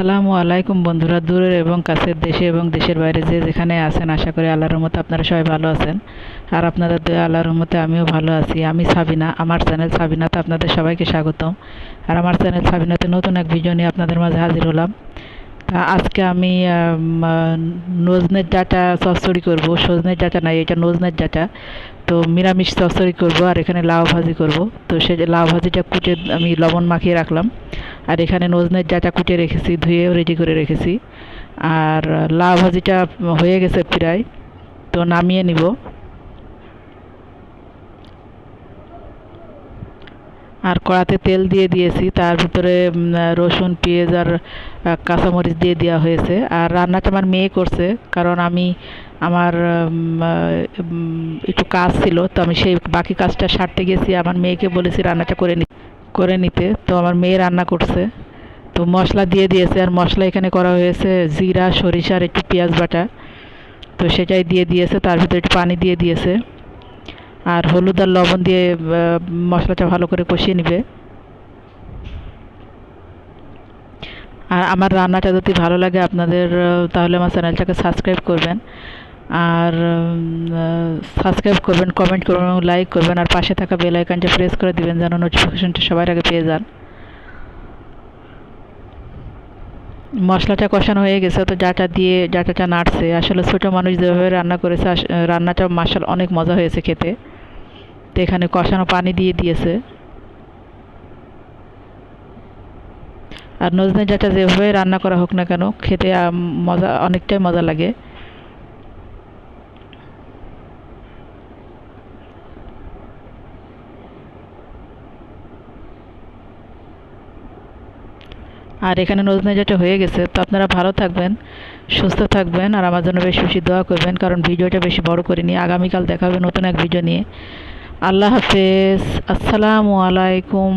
আসসালামু আলাইকুম বন্ধুরা, দূরের এবং কাছের, দেশে এবং দেশের বাইরে যে যেখানে আছেন, আশা করি আল্লাহর রহমতে আপনারা সবাই ভালো আছেন। আর আপনাদের দয়া আল্লাহর রহমতে আমিও ভালো আছি। আমি সাবিনা, আমার চ্যানেল সাবিনাতে আপনাদের সবাইকে স্বাগতম। আর আমার চ্যানেল সাবিনাতে নতুন এক ভিডিও নিয়ে আপনাদের মাঝে হাজির হলাম। তা আজকে আমি নজনের ডাঁটা চচ্চড়ি করব। সজনের ডাঁটা নাই, এটা নজনের ডাঁটা। তো নিরামিষ চচ্চড়ি করব, আর এখানে লাউ ভাজি করব। তো সেই লাউ ভাজিটা কুটে আমি লবণ মাখিয়ে রাখলাম। আর এখানে নজনের ডাঁটা কুটে রেখেছি, ধুয়ে রেডি করে রেখেছি। আর লাউ ভাজিটা হয়ে গেছে প্রায়, তো নামিয়ে নিব। আর কড়াতে তেল দিয়ে দিয়েছি, তার ভিতরে রসুন, পেঁয়াজ আর কাঁচামরিচ দিয়ে দেওয়া হয়েছে। আর রান্নাটা আমার মেয়ে করছে, কারণ আমি আমার একটু কাজ ছিল, তো আমি সেই বাকি কাজটা সারতে গেছি। আমার মেয়েকে বলেছি রান্নাটা করে নিতে, তো আমার মেয়ে রান্না করছে। তো মশলা দিয়ে দিয়েছে, আর মশলা এখানে করা হয়েছে জিরা, সরিষা আর একটু পেঁয়াজ বাটা। তো সেটাই দিয়ে দিয়েছে, তার ভিতরে একটু পানি দিয়ে দিয়েছে। আর হলুদ আর লবণ দিয়ে মশলাটা ভালো করে কষিয়ে নেবে। আর আমার রান্নাটা যদি ভালো লাগে আপনাদের, তাহলে আমার চ্যানেলটাকে সাবস্ক্রাইব করবেন। আর সাবস্ক্রাইব করবেন, কমেন্ট করবেন এবং লাইক করবেন। আর পাশে থাকা বেল আইকনটা প্রেস করে দিবেন, যেন নোটিফিকেশনটা সবার আগে পেয়ে যান। মশলাটা কষানো হয়ে গেছে, তো ডাঁটাটা নাড়ছে। আসলে ছোটো মানুষ যেভাবে রান্না করেছে, রান্নাটা মাশাআল্লাহ অনেক মজা হয়েছে খেতে। তো এখানে কষানো পানি দিয়ে দিয়েছে। আর নজনে ডাঁটা যেভাবে রান্না করা হোক না কেন, খেতে অনেকটাই মজা লাগে। আর এখানে নজনে ডাঁটা হয়ে গেছে। তো আপনারা ভালো থাকবেন, সুস্থ থাকবেন, আর আমার জন্য বেশি বেশি দোয়া করবেন, কারণ ভিডিওটা বেশি বড় করিনি। আগামীকাল দেখা হবে নতুন এক ভিডিও নিয়ে। আল্লাহ হাফেজ, আসসালামু আলাইকুম।